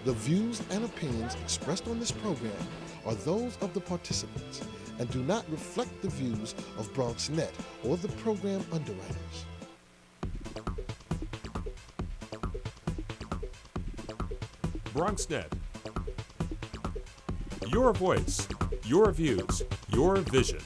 The views and opinions expressed on this program are those of the participants and do not reflect the views of BronxNet or the program underwriters. BronxNet. Your voice, your views, your vision.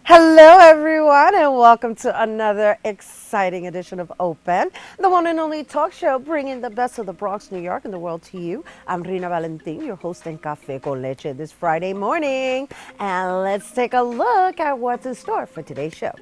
Hello, everyone, and welcome to another exciting edition of Open, the one and only talk show bringing the best of the Bronx, New York, and the world to you. I'm Rina Valentin, your host in Café con Leche this Friday morning, and let's take a look at what's in store for today's show.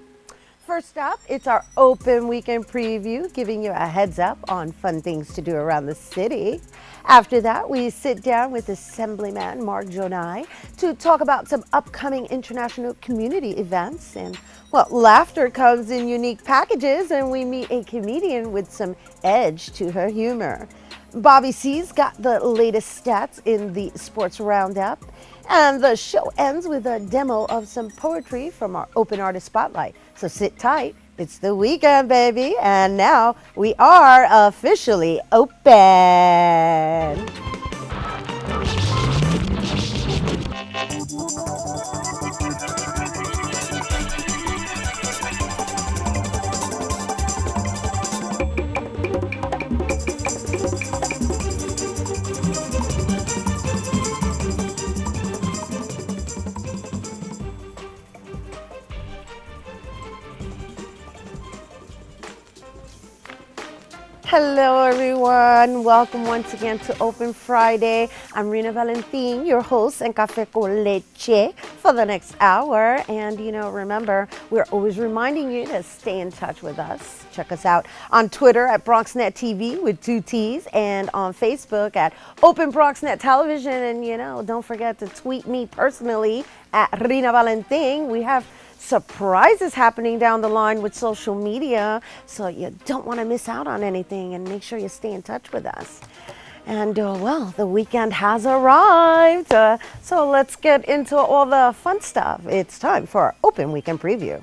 First up, it's our open weekend preview, giving you a heads up on fun things to do around the city. After that, we sit down with Assemblyman Mark Jonai to talk about some upcoming international community events. And, well, laughter comes in unique packages, and we meet a comedian with some edge to her humor. Bobby C's got the latest stats in the sports roundup. And the show ends with a demo of some poetry from our Open Artist Spotlight. So sit tight. It's the weekend, baby. And now we are officially open. Hello, everyone. Welcome once again to Open Friday. I'm Rina Valentin, your host in Café con Leche for the next hour. And, remember, we're always reminding you to stay in touch with us. Check us out on Twitter at BronxNet TV with 2 T's and on Facebook at Open BronxNet Television. And, don't forget to tweet me personally at Rina Valentin. We have surprises happening down the line with social media, so you don't want to miss out on anything, and make sure you stay in touch with us. And the weekend has arrived, so let's get into all the fun stuff. It's time for our Open Weekend Preview.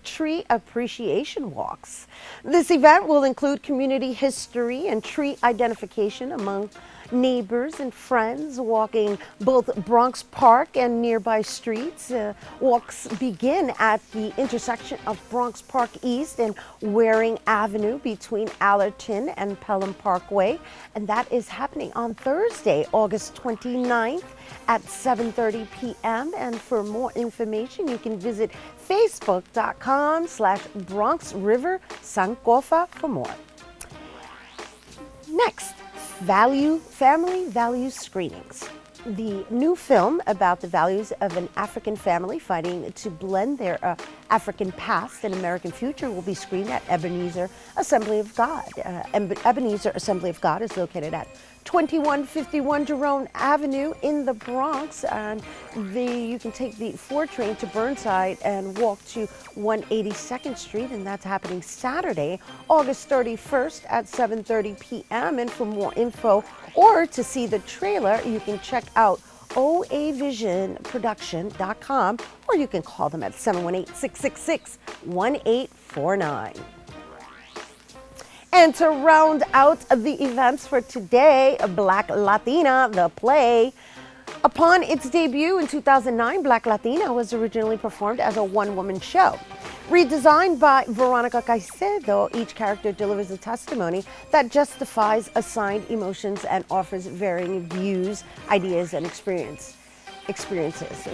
Tree appreciation walks. This event will include community history and tree identification among neighbors and friends walking both Bronx Park and nearby streets. Walks begin at the intersection of Bronx Park East and Waring Avenue between Allerton and Pelham Parkway, and that is happening on Thursday, August 29th at 7:30 p.m. And for more information, you can visit facebook.com/Bronx River Sankofa for more. Next, family value screenings. The new film about the values of an African family fighting to blend their African past and American future will be screened at Ebenezer Assembly of God. Ebenezer Assembly of God is located at 2151 Jerome Avenue in the Bronx, and you can take the 4 train to Burnside and walk to 182nd Street, and that's happening Saturday, August 31st at 7:30 p.m. And for more info or to see the trailer, you can check out oavisionproduction.com, or you can call them at 718-666-1849. And to round out the events for today, Black Latina, the play. Upon its debut in 2009, Black Latina was originally performed as a one-woman show. Redesigned by Veronica Caicedo, each character delivers a testimony that justifies assigned emotions and offers varying views, ideas, and experiences.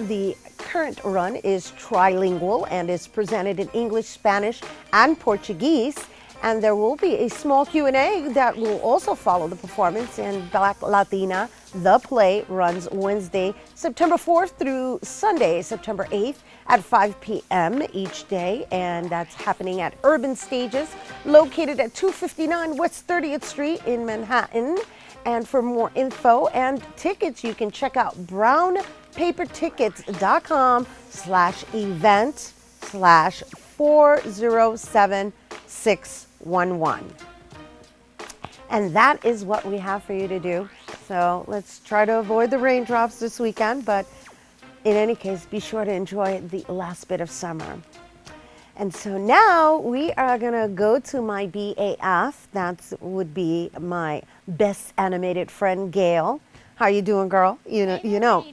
The current run is trilingual and is presented in English, Spanish, and Portuguese. And there will be a small Q&A that will also follow the performance. And Black Latina, the play, runs Wednesday, September 4th through Sunday, September 8th at 5 p.m. each day. And that's happening at Urban Stages, located at 259 West 30th Street in Manhattan. And for more info and tickets, you can check out brownpapertickets.com/event/407611. And that is what we have for you to do. So let's try to avoid the raindrops this weekend. But in any case, be sure to enjoy the last bit of summer. And so now we are gonna go to my BAF. That would be my best animated friend, Gail. How you doing, girl? You know.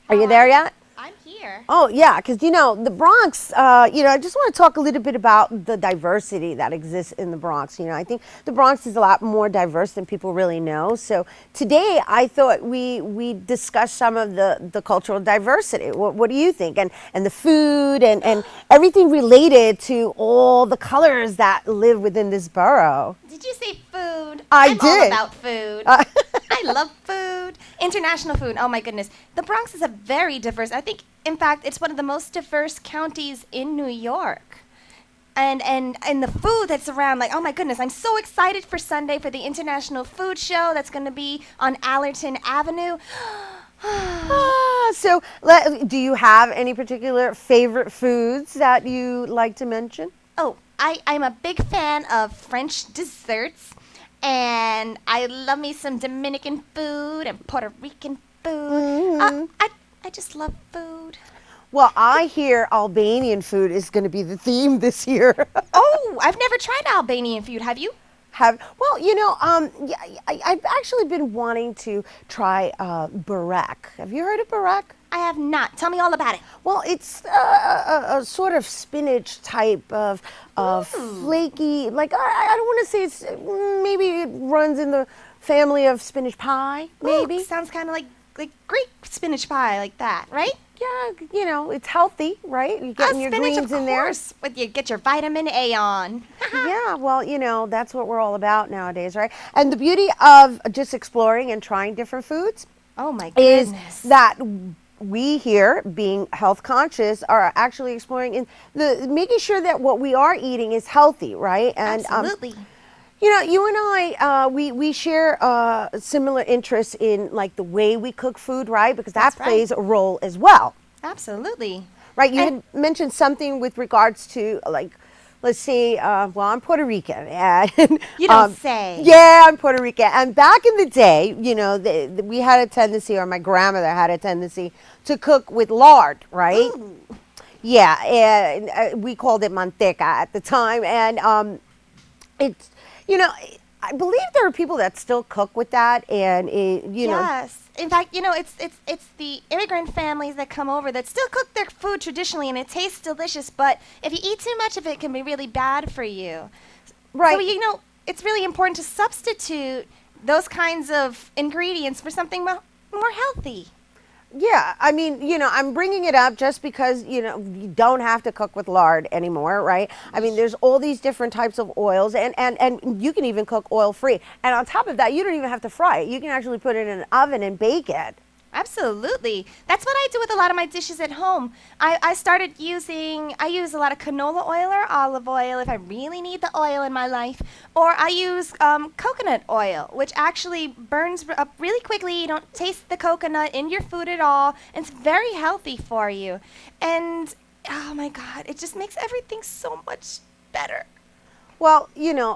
Are you there yet? I'm here. Oh, yeah, because, the Bronx, I just want to talk a little bit about the diversity that exists in the Bronx. I think the Bronx is a lot more diverse than people really know. So today I thought we discuss some of the cultural diversity. What do you think? And the food and everything related to all the colors that live within this borough. Did you say food? I I'm did. all about food. I love food. International food. Oh my goodness. The Bronx is a very diverse. I think, in fact, it's one of the most diverse counties in New York. And the food that's around, like, oh my goodness, I'm so excited for Sunday for the International Food Show that's going to be on Allerton Avenue. So do you have any particular favorite foods that you like to mention? Oh, I'm a big fan of French desserts. And I love me some Dominican food and Puerto Rican food. I just love food. Well, I hear Albanian food is going to be the theme this year. Oh, I've never tried Albanian food. Have you? Yeah, I've actually been wanting to try burek. Have you heard of burek? I have not. Tell me all about it. Well, it's a sort of spinach type of flaky, like, I don't want to say it's, maybe it runs in the family of spinach pie, maybe. Ooh, sounds kind of like Greek spinach pie, like that, right? Yeah, it's healthy, right? You're getting your spinach, greens of in there. course, but you get your vitamin A on. Yeah, well, that's what we're all about nowadays, right? And the beauty of just exploring and trying different foods Oh my is goodness. that we here, being health conscious, are actually exploring and making sure that what we are eating is healthy, right? And Absolutely. you and I, we share similar interests in like the way we cook food, right? Because that That's right. plays a role as well, Absolutely. right? You had mentioned something with regards to like, let's say, well, I'm Puerto Rican, and You don't say. Yeah, I'm Puerto Rican, and back in the day, we had a tendency, or my grandmother had a tendency to cook with lard, right? Ooh. Yeah, and we called it manteca at the time, and it's, I believe there are people that still cook with that, and Yes. In fact, it's the immigrant families that come over that still cook their food traditionally, and it tastes delicious. But if you eat too much of it, it can be really bad for you. right. So it's really important to substitute those kinds of ingredients for something more healthy. Yeah, I mean, I'm bringing it up just because, you don't have to cook with lard anymore, right? I mean, there's all these different types of oils, and you can even cook oil free. And on top of that, you don't even have to fry it. You can actually put it in an oven and bake it. Absolutely. That's what I do with a lot of my dishes at home. I use a lot of canola oil or olive oil if I really need the oil in my life. Or I use coconut oil, which actually burns up really quickly. You don't taste the coconut in your food at all. And it's very healthy for you. And, oh my God, it just makes everything so much better. Well,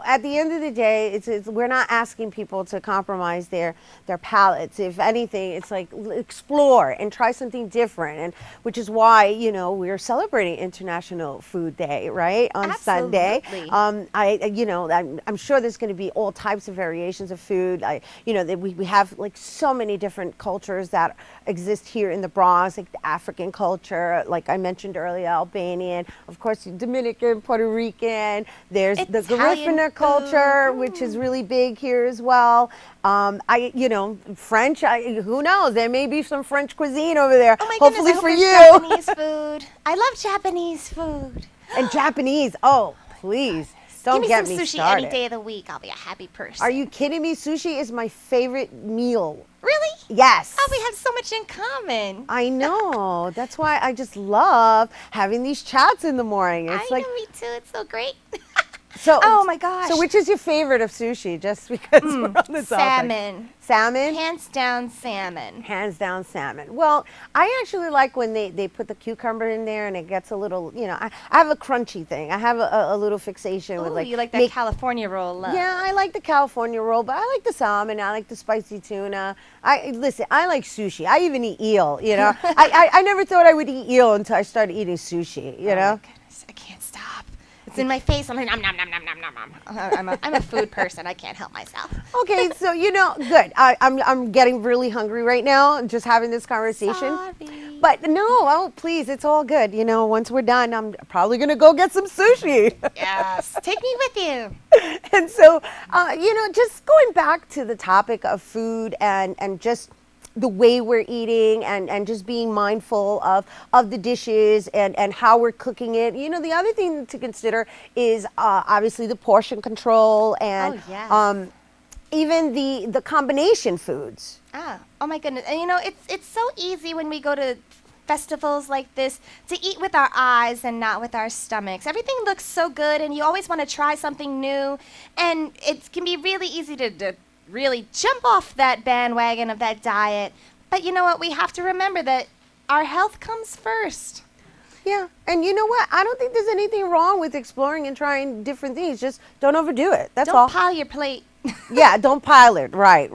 at the end of the day, it's we're not asking people to compromise their palates. If anything, it's like explore and try something different, and which is why we're celebrating International Food Day, right, on Sunday. Absolutely. I'm sure there's going to be all types of variations of food. We have like so many different cultures that exist here in the Bronx, like the African culture, like I mentioned earlier, Albanian, of course, Dominican, Puerto Rican. There's the Italian Garifuna culture, food. which is really big here as well. French, who knows? There may be some French cuisine over there, Oh my hopefully goodness, I for hope you. there's Japanese food. I love Japanese food. And Japanese, oh, please, don't Give me get some me sushi started. any day of the week. I'll be a happy person. Are you kidding me? Sushi is my favorite meal. Really? Yes. Oh, we have so much in common. I know. That's why I just love having these chats in the morning. It's I like, know, me too. It's so great. So, Oh my gosh. So, which is your favorite of sushi? Just because we're on the topic. Salmon. Salmon. Hands down salmon. Hands down salmon. Well, I actually like when they put the cucumber in there and it gets a little, I have a crunchy thing. I have a little fixation with Ooh, like you like that California roll. Yeah, I like the California roll, but I like the salmon. I like the spicy tuna. I like sushi. I even eat eel. I never thought I would eat eel until I started eating sushi. Oh my goodness, I can't stop. It's in my face. I'm like nom nom nom nom nom nom nom. I'm a food person. I can't help myself. Okay, so good. I'm getting really hungry right now, just having this conversation. Sorry. But no, please, it's all good. Once we're done, I'm probably gonna go get some sushi. Yes, take me with you. And so, just going back to the topic of food and just the way we're eating and just being mindful of the dishes and how we're cooking it. The other thing to consider is obviously the portion control and even the combination foods. Oh my goodness. And it's so easy when we go to festivals like this to eat with our eyes and not with our stomachs. Everything looks so good and you always want to try something new, and it can be really easy to really jump off that bandwagon of that diet. But you know what? We have to remember that our health comes first. Yeah, and you know what? I don't think there's anything wrong with exploring and trying different things. Just don't overdo it. That's all. Don't pile your plate. Yeah, don't pile it. Right.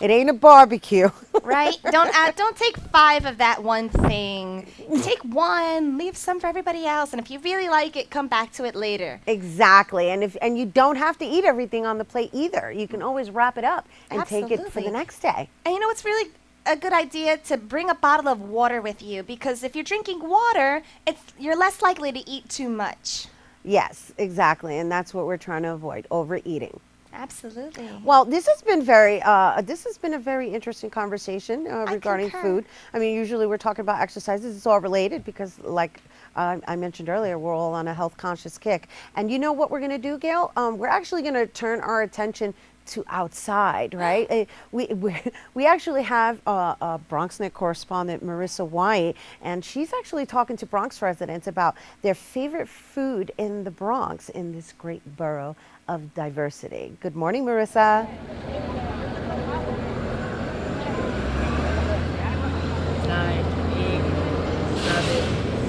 It ain't a barbecue. Right? Don't take 5 of that one thing. Take 1, leave some for everybody else, and if you really like it, come back to it later. Exactly. And you don't have to eat everything on the plate either. You can always wrap it up and take it for the next day. And it's really a good idea to bring a bottle of water with you, because if you're drinking water, you're less likely to eat too much. Yes, exactly. And that's what we're trying to avoid, overeating. Absolutely. Well, this has been a very interesting conversation regarding food. I mean, usually we're talking about exercises. It's all related because, like I mentioned earlier, we're all on a health conscious kick. And you know what we're going to do, Gail? We're actually going to turn our attention to outside, right? We actually have a BronxNet correspondent, Marissa White, and she's actually talking to Bronx residents about their favorite food in the Bronx, in this great borough of diversity. Good morning, Marissa. 9, 8, 7,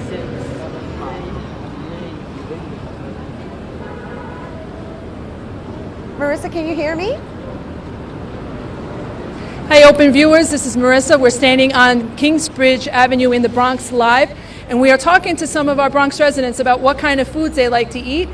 6, 5. Marissa, can you hear me? Hi, Open viewers. This is Marissa. We're standing on Kingsbridge Avenue in the Bronx live, and we are talking to some of our Bronx residents about what kind of foods they like to eat,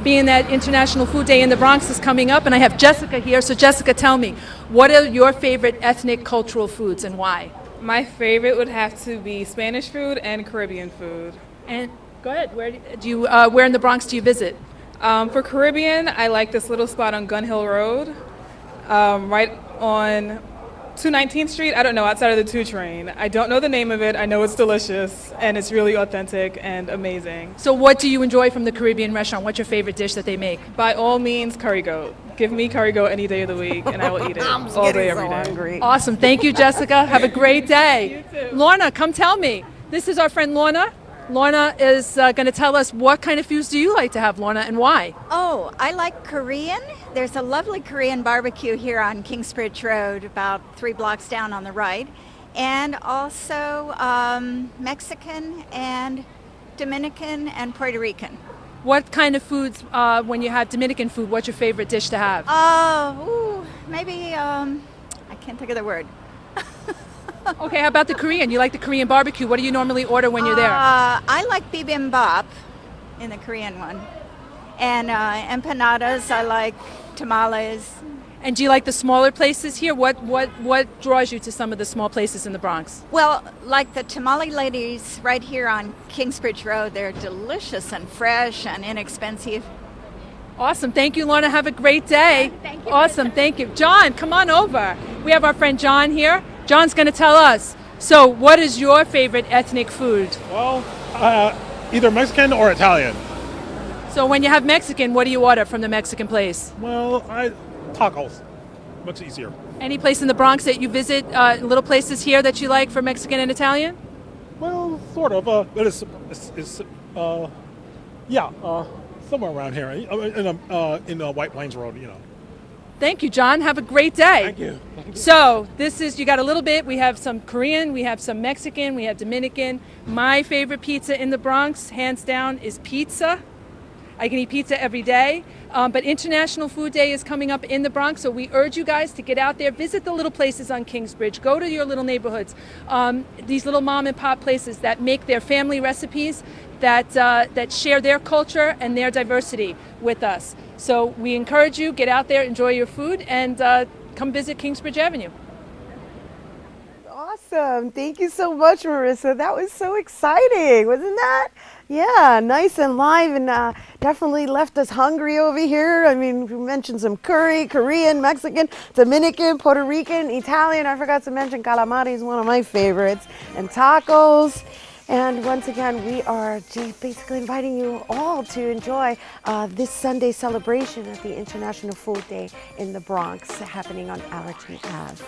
being that International Food Day in the Bronx is coming up. And I have Jessica here. So Jessica, tell me, what are your favorite ethnic cultural foods and why? My favorite would have to be Spanish food and Caribbean food. And go ahead. Where in the Bronx do you visit? For Caribbean, I like this little spot on Gun Hill Road, right on 219th Street. I don't know, outside of the 2 train. I don't know the name of it. I know it's delicious, and it's really authentic and amazing. So what do you enjoy from the Caribbean restaurant? What's your favorite dish that they make? By all means, curry goat. Give me curry goat any day of the week, and I will eat it all day, every day. Hungry. Awesome. Thank you, Jessica. Have a great day. You too. Lorna, come tell me. This is our friend Lorna. Lorna is going to tell us what kind of foods do you like to have, Lorna, and why? Oh, I like Korean. There's a lovely Korean barbecue here on Kingsbridge Road, about 3 blocks down on the right. And also Mexican and Dominican and Puerto Rican. What kind of foods, when you have Dominican food, what's your favorite dish to have? Maybe, I can't think of the word. Okay, how about the Korean? You like the Korean barbecue. What do you normally order when you're there? I like bibimbap in the Korean one. And empanadas, I like tamales. And do you like the smaller places here? What draws you to some of the small places in the Bronx? Well, like the tamale ladies right here on Kingsbridge Road, they're delicious and fresh and inexpensive. Awesome. Thank you, Lorna. Have a great day. Thank you. Awesome. Thank you. John, come on over. We have our friend John here. John's going to tell us. So what is your favorite ethnic food? Well, either Mexican or Italian. So when you have Mexican, what do you order from the Mexican place? Well, tacos. Much easier. Any place in the Bronx that you visit, little places here that you like for Mexican and Italian? Well, sort of. Somewhere around here, in White Plains Road, you know. Thank you, John. Have a great day. Thank you. Thank you. So this is, you got a little bit. We have some Korean, we have some Mexican, we have Dominican. My favorite pizza in the Bronx, hands down, is pizza. I can eat pizza every day, but International Food Day is coming up in the Bronx, so we urge you guys to get out there, visit the little places on Kingsbridge, go to your little neighborhoods, these little mom and pop places that make their family recipes, that share their culture and their diversity with us. So we encourage you, get out there, enjoy your food, and come visit Kingsbridge Avenue. Awesome. Thank you so much, Marissa. That was so exciting, wasn't that? Yeah, nice and live, and definitely left us hungry over here. I mean, we mentioned some curry, Korean, Mexican, Dominican, Puerto Rican, Italian. I forgot to mention calamari is one of my favorites, and tacos. And once again, we are just basically inviting you all to enjoy this Sunday celebration at the International Food Day in the Bronx, happening on Allerton Ave.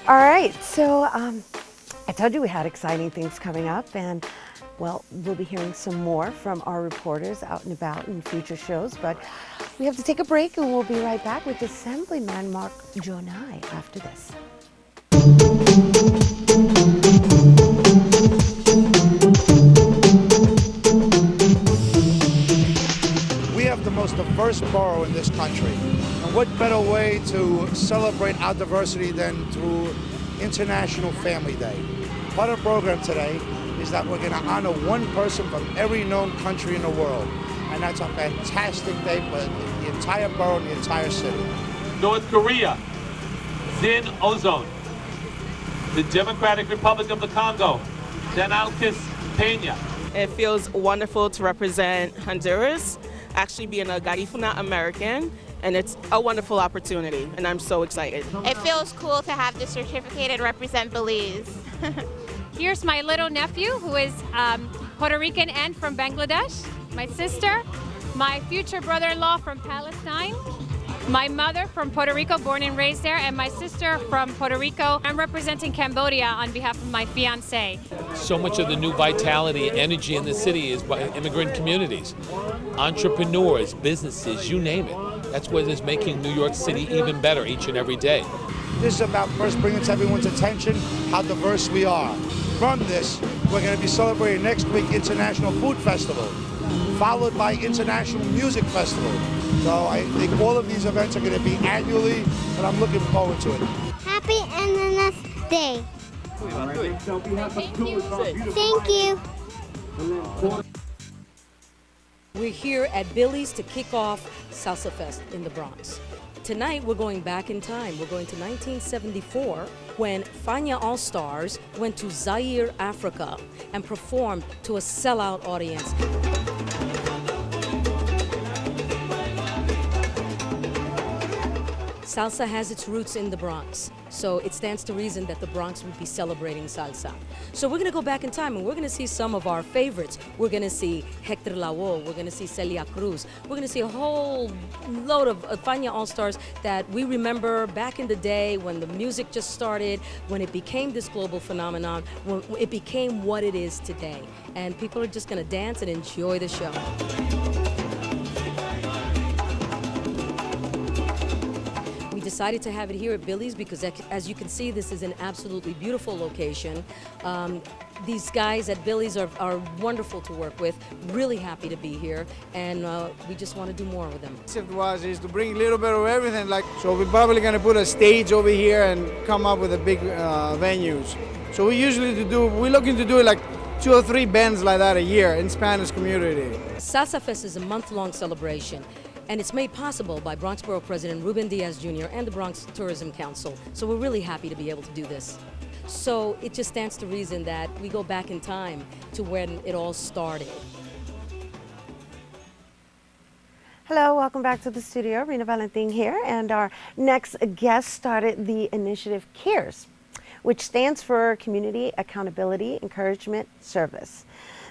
All right, so I told you we had exciting things coming up, and well, we'll be hearing some more from our reporters out and about in future shows, but we have to take a break, and we'll be right back with Assemblyman Mark Gjonaj after this. We have the most diverse borough in this country, and what better way to celebrate our diversity than through International Family Day. Part of the program today is that we're going to honor one person from every known country in the world, and that's a fantastic day for the entire borough and the entire city. North Korea, Zin Ozone. The Democratic Republic of the Congo, Danalkis Peña. It feels wonderful to represent Honduras, actually being a Garifuna American, and it's a wonderful opportunity, and I'm so excited. It feels cool to have the certificate and represent Belize. Here's my little nephew, who is Puerto Rican and from Bangladesh, my sister, my future brother-in-law from Palestine, my mother from Puerto Rico, born and raised there, and my sister from Puerto Rico. I'm representing Cambodia on behalf of my fiancé. So much of the new vitality and energy in the city is by immigrant communities, entrepreneurs, businesses, you name it. That's what is making New York City even better each and every day. This is about first bringing to everyone's attention how diverse we are. From this, we're going to be celebrating next week International Food Festival, followed by International Music Festival. So I think all of these events are going to be annually, and I'm looking forward to it. Happy Ananas Day. Thank you. We're here at Billy's to kick off Salsa Fest in the Bronx. Tonight we're going back in time. We're going to 1974 when Fania All-Stars went to Zaire, Africa and performed to a sellout audience. Salsa has its roots in the Bronx, so it stands to reason that the Bronx would be celebrating salsa. So we're gonna go back in time and we're gonna see some of our favorites. We're gonna see Hector Lavoe, we're gonna see Celia Cruz, we're gonna see a whole load of Fania All-Stars that we remember back in the day when the music just started, when it became this global phenomenon, when it became what it is today. And people are just gonna dance and enjoy the show. Decided to have it here at Billy's because, as you can see, this is an absolutely beautiful location. These guys at Billy's are wonderful to work with, really happy to be here, and we just want to do more with them. The concept is to bring a little bit of everything, so we're probably going to put a stage over here and come up with a big venues. So we're looking to do like 2 or 3 bands like that a year in Spanish community. Salsa Fest is a month-long celebration. And it's made possible by Bronx Borough President Ruben Diaz Jr. and the Bronx Tourism Council. So we're really happy to be able to do this. So it just stands to reason that we go back in time to when it all started. Hello, welcome back to the studio. Rena Valentin here, and our next guest started the initiative CARES, which stands for Community Accountability Encouragement Service.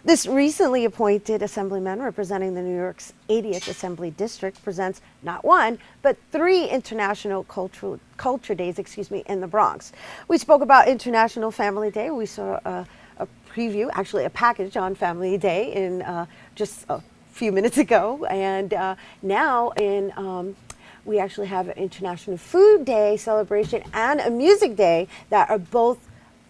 This recently appointed assemblyman representing the New York's 80th Assembly District presents not 1, but 3 International Culture Days, in the Bronx. We spoke about International Family Day. We saw a preview, actually a package on Family Day in just a few minutes ago, and now we actually have an International Food Day celebration and a music day that are both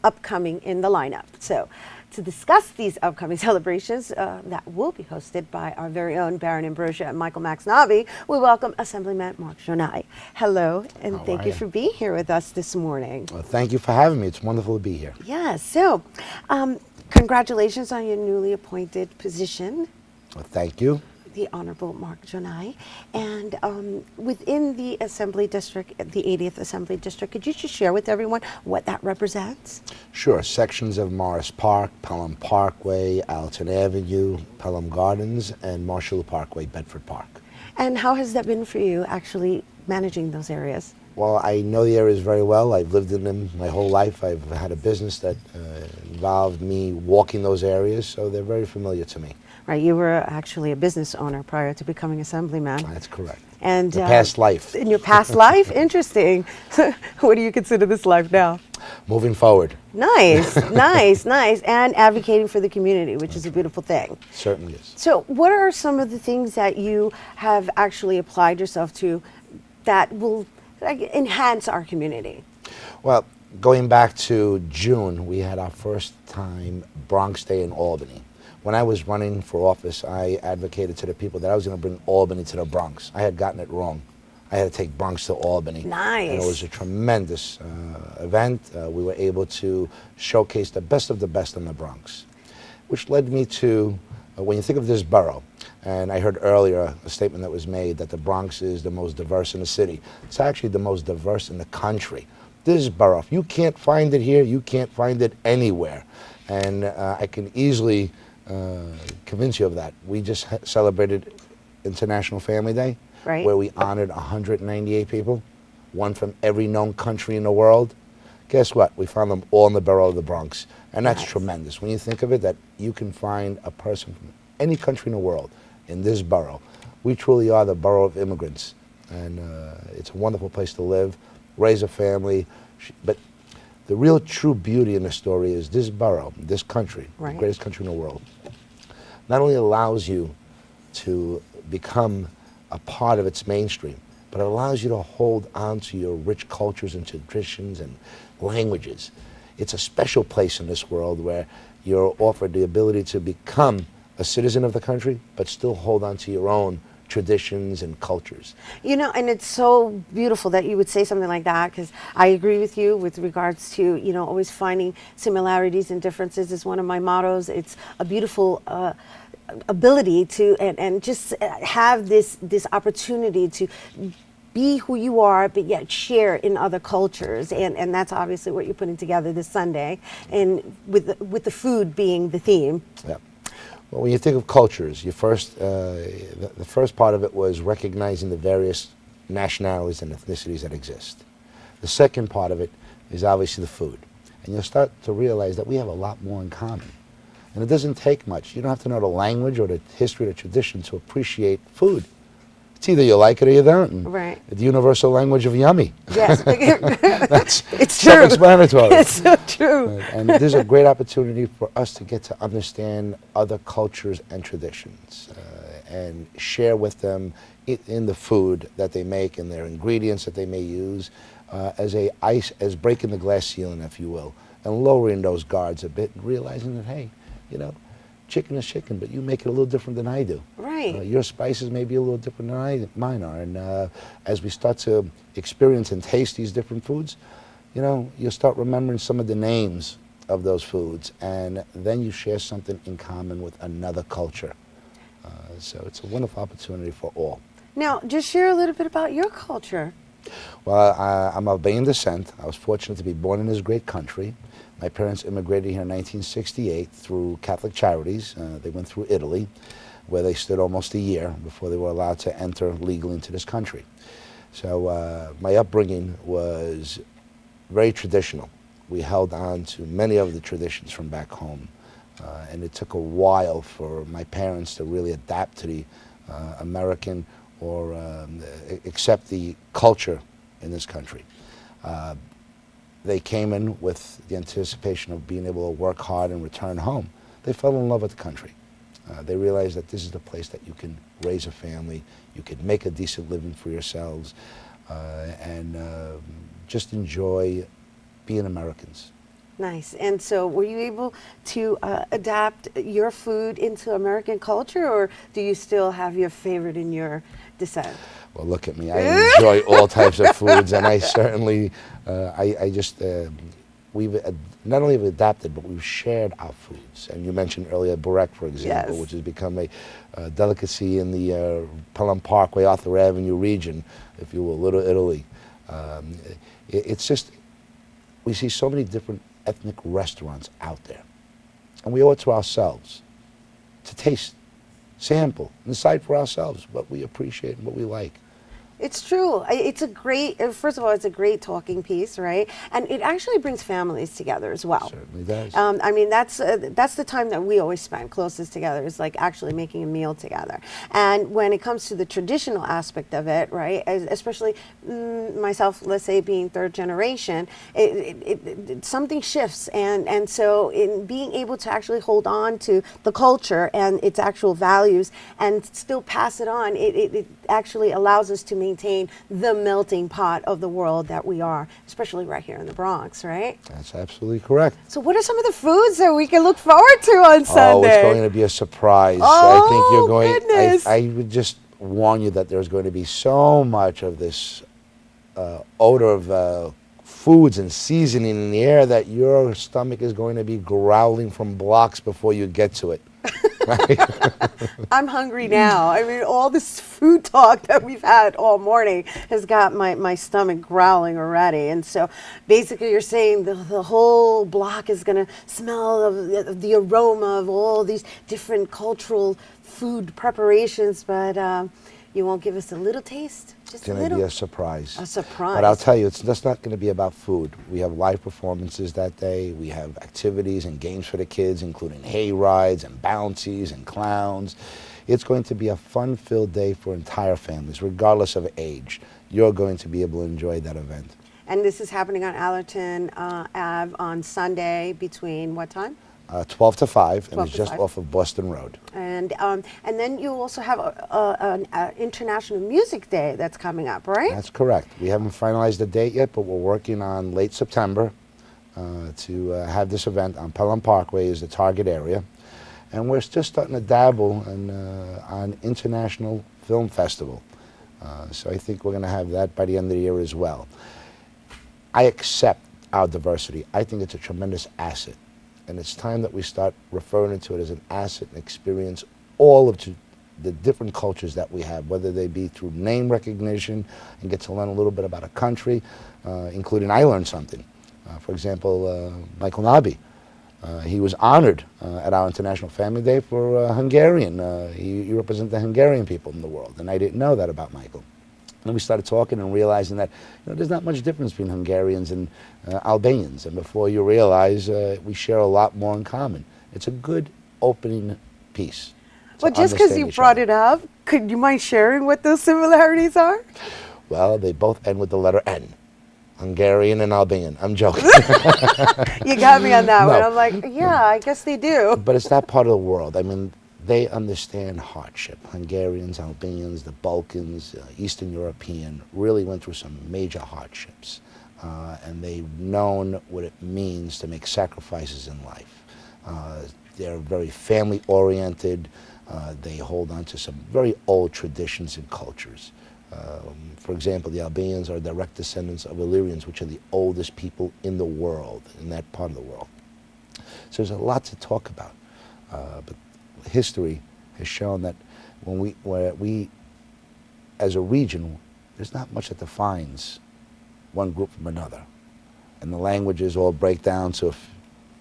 upcoming in the lineup. So to discuss these upcoming celebrations that will be hosted by our very own Baron Ambrosia and Michael Maxnavi, we welcome Assemblyman Mark Jonai. Hello, and thank you for being here with us this morning. Well, thank you for having me. It's wonderful to be here. Yeah, so congratulations on your newly appointed position. Well, thank you. The Honorable Mark Jonai. And within the Assembly District, the 80th Assembly District, could you just share with everyone what that represents? Sure. Sections of Morris Park, Pelham Parkway, Alton Avenue, Pelham Gardens, and Marshall Parkway, Bedford Park. And how has that been for you, actually managing those areas? Well, I know the areas very well. I've lived in them my whole life. I've had a business that involved me walking those areas, so they're very familiar to me. Right, you were actually a business owner prior to becoming Assemblyman. That's correct. And the past life. In your past life? Interesting. What do you consider this life now? Moving forward. Nice, nice. And advocating for the community, which is a beautiful thing. Certainly is. So what are some of the things that you have actually applied yourself to that will enhance our community? Well, going back to June, we had our first time Bronx Day in Albany. When I was running for office, I advocated to the people that I was going to bring Albany to the Bronx. I had gotten it wrong. I had to take Bronx to Albany. Nice. And it was a tremendous event. We were able to showcase the best of the best in the Bronx, which led me to, when you think of this borough, and I heard earlier a statement that was made that the Bronx is the most diverse in the city. It's actually the most diverse in the country. This borough, if you can't find it here, you can't find it anywhere. And I can easily convince you of that. We just celebrated International Family Day, where we honored 198 people, one from every known country in the world. Guess what? We found them all in the borough of the Bronx. And that's tremendous. When you think of it, that you can find a person from any country in the world in this borough. We truly are the borough of immigrants. And it's a wonderful place to live, raise a family. But the real true beauty in the story is this borough, this country, the greatest country in the world, not only allows you to become a part of its mainstream, but it allows you to hold on to your rich cultures and traditions and languages. It's a special place in this world where you're offered the ability to become a citizen of the country, but still hold on to your own traditions and cultures. You know, and it's so beautiful that you would say something like that, because I agree with you with regards to, you know, always finding similarities and differences is one of my mottos. It's a beautiful ability to, and just have this opportunity to be who you are, but yet share in other cultures, and that's obviously what you're putting together this Sunday, and with the food being the theme. Yeah. Well, when you think of cultures, the first part of it was recognizing the various nationalities and ethnicities that exist. The second part of it is obviously the food. And you'll start to realize that we have a lot more in common. And it doesn't take much. You don't have to know the language or the history or the tradition to appreciate food. It's either you like it or you don't. Right. The universal language of yummy. Yes. That's it's true. Self-explanatory. It's so true. And there's a great opportunity for us to get to understand other cultures and traditions and share with them in the food that they make and their ingredients that they may use as breaking the glass ceiling, if you will, and lowering those guards a bit and realizing that, hey, you know, chicken is chicken, but you make it a little different than I do. Right. Your spices may be a little different than mine are. And as we start to experience and taste these different foods, you know, you'll start remembering some of the names of those foods, and then you share something in common with another culture. So it's a wonderful opportunity for all. Now, just share a little bit about your culture. Well, I'm of Albanian descent. I was fortunate to be born in this great country. My parents immigrated here in 1968 through Catholic Charities. They went through Italy, where they stood almost a year before they were allowed to enter legally into this country. So my upbringing was very traditional. We held on to many of the traditions from back home. And it took a while for my parents to really adapt to the American or accept the culture in this country. They came in with the anticipation of being able to work hard and return home. They fell in love with the country. They realize that this is the place that you can raise a family, you can make a decent living for yourselves, and just enjoy being Americans. Nice. And so were you able to adapt your food into American culture, or do you still have your favorite in your descent? Well, look at me. I enjoy all types of foods, and I certainly, we've not only have adapted, but we've shared our foods. And you mentioned earlier burek, for example, Yes. which has become a delicacy in the Pelham Parkway, Arthur Avenue region, if you will, Little Italy. It's just, we see so many different ethnic restaurants out there. And we owe it to ourselves to taste, sample, and decide for ourselves what we appreciate and what we like. It's true. It's a great, first of all, it's a great talking piece, right? And it actually brings families together as well. Certainly does. I mean, that's the time that we always spend closest together, is like actually making a meal together. And when it comes to the traditional aspect of it, right, especially myself, let's say being third generation, something shifts. And so in being able to actually hold on to the culture and its actual values and still pass it on, it actually allows us to maintain the melting pot of the world that we are, especially right here in the Bronx, right? That's absolutely correct. So what are some of the foods that we can look forward to on Sunday? Oh, it's going to be a surprise. Oh, I think you're going, goodness. I would just warn you that there's going to be so much of this odor of foods and seasoning in the air that your stomach is going to be growling from blocks before you get to it. I'm hungry now. I mean, all this food talk that we've had all morning has got my stomach growling already. And so basically you're saying the whole block is going to smell of the aroma of all these different cultural food preparations, but you won't give us a little taste? Just It's going to be a surprise. A surprise. But I'll tell you, it's just not going to be about food. We have live performances that day. We have activities and games for the kids, including hay rides and bouncies and clowns. It's going to be a fun-filled day for entire families, regardless of age. You're going to be able to enjoy that event. And this is happening on Allerton Ave on Sunday between what time? 12 to 5, and 12 it's to just 5. off of Boston Road. And then you also have an International Music Day that's coming up, right? That's correct. We haven't finalized the date yet, but we're working on late September to have this event on Pelham Parkway is the target area. And we're just starting to dabble on International Film Festival. So I think we're going to have that by the end of the year as well. I accept our diversity. I think it's a tremendous asset. And it's time that we start referring to it as an asset and experience all of the different cultures that we have, whether they be through name recognition and get to learn a little bit about a country, including I learned something. For example, Michael Nabi. He was honored at our International Family Day for Hungarian. He represents the Hungarian people in the world, and I didn't know that about Michael. And we started talking and realizing that there's not much difference between Hungarians and Albanians. And before you realize, we share a lot more in common. It's a good opening piece. Well, just because you brought it up, could you mind sharing what those similarities are? Well, they both end with the letter N. Hungarian and Albanian. I'm joking. You got me on that No. one. I'm like, yeah, I guess they do. But it's that part of the world. I mean, they understand hardship. Hungarians, Albanians, the Balkans, Eastern European really went through some major hardships. And they've known what it means to make sacrifices in life. They're very family-oriented. They hold on to some very old traditions and cultures. For example, the Albanians are direct descendants of Illyrians, which are the oldest people in the world, in that part of the world. So there's a lot to talk about. But history has shown that when we, as a region, there's not much that defines one group from another. And the languages all break down to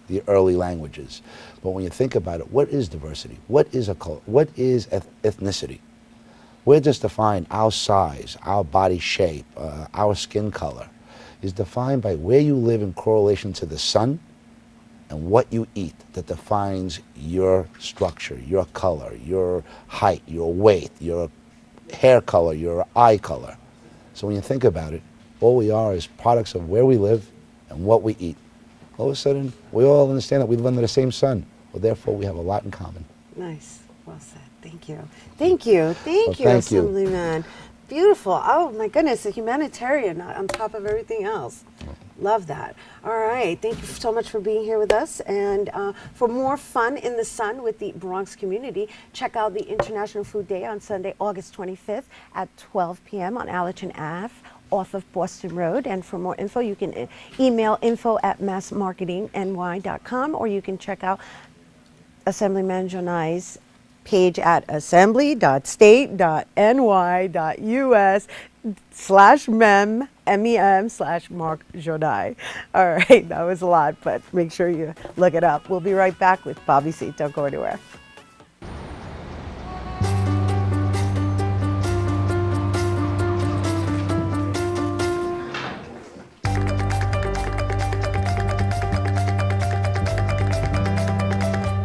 the early languages. But when you think about it, what is diversity? What is a culture? What is ethnicity? We're just defined, our size, our body shape, our skin color is defined by where you live in correlation to the sun and what you eat that defines your structure, your color, your height, your weight, your hair color, your eye color. So when you think about it, all we are is products of where we live and what we eat. All of a sudden, we all understand that we live under the same sun. Well, therefore, we have a lot in common. Nice. Well said. Thank you. Thank you. Thank you, thank you. Assemblyman. Beautiful. Oh my goodness, a humanitarian on top of everything else. Love that. All right. Thank you so much for being here with us. And for more fun in the sun with the Bronx community, check out the International Food Day on Sunday, August 25th at 12 p.m. on Allerton Ave off of Boston Road. And for more info, you can email info@massmarketingny.com, or you can check out Assemblyman Jonai's page at assembly.state.ny.us/mem/Mark Jonai. All right, that was a lot, but make sure you look it up. We'll be right back with Bobby C. Don't go anywhere.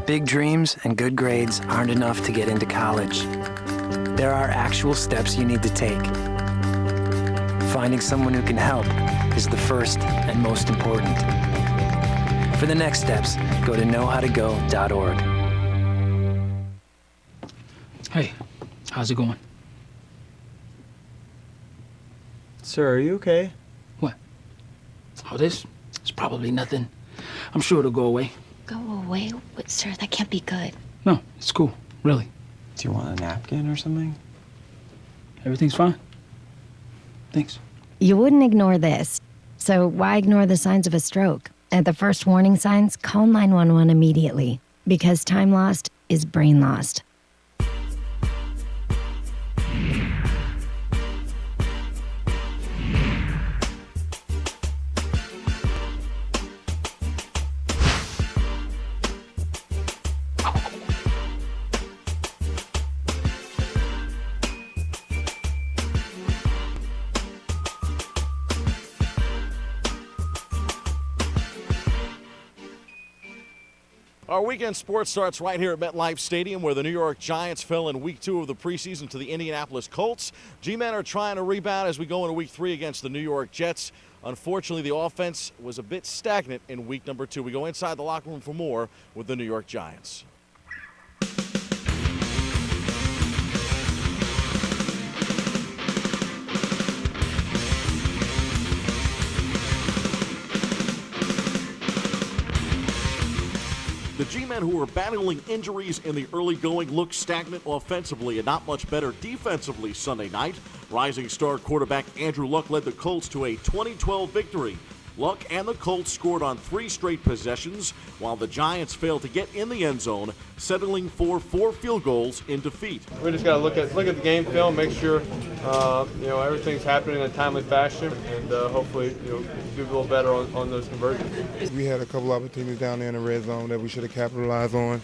Big dreams and good grades aren't enough to get into college. There are actual steps you need to take. Finding someone who can help is the first and most important. For the next steps, go to knowhowtogo.org. Hey, how's it going? Sir, are you okay? What? Oh, this? It's probably nothing. I'm sure it'll go away. Go away? Sir, that can't be good. No, it's cool, really. Do you want a napkin or something? Everything's fine. Thanks. You wouldn't ignore this. So why ignore the signs of a stroke? At the first warning signs, call 911 immediately. Because time lost is brain lost. Our weekend sports starts right here at MetLife Stadium, where the New York Giants fell in Week 2 of the preseason to the Indianapolis Colts. G-men are trying to rebound as we go into Week 3 against the New York Jets. Unfortunately, the offense was a bit stagnant in Week number 2. We go inside the locker room for more with the New York Giants. The G-men, who were battling injuries in the early going, looked stagnant offensively and not much better defensively Sunday night. Rising star quarterback Andrew Luck led the Colts to a 20-12 victory. Luck and the Colts scored on 3 straight possessions, while the Giants failed to get in the end zone, settling for 4 field goals in defeat. We just got to look at the game film, make sure everything's happening in a timely fashion, and hopefully do a little better on those conversions. We had a couple opportunities down there in the red zone that we should have capitalized on.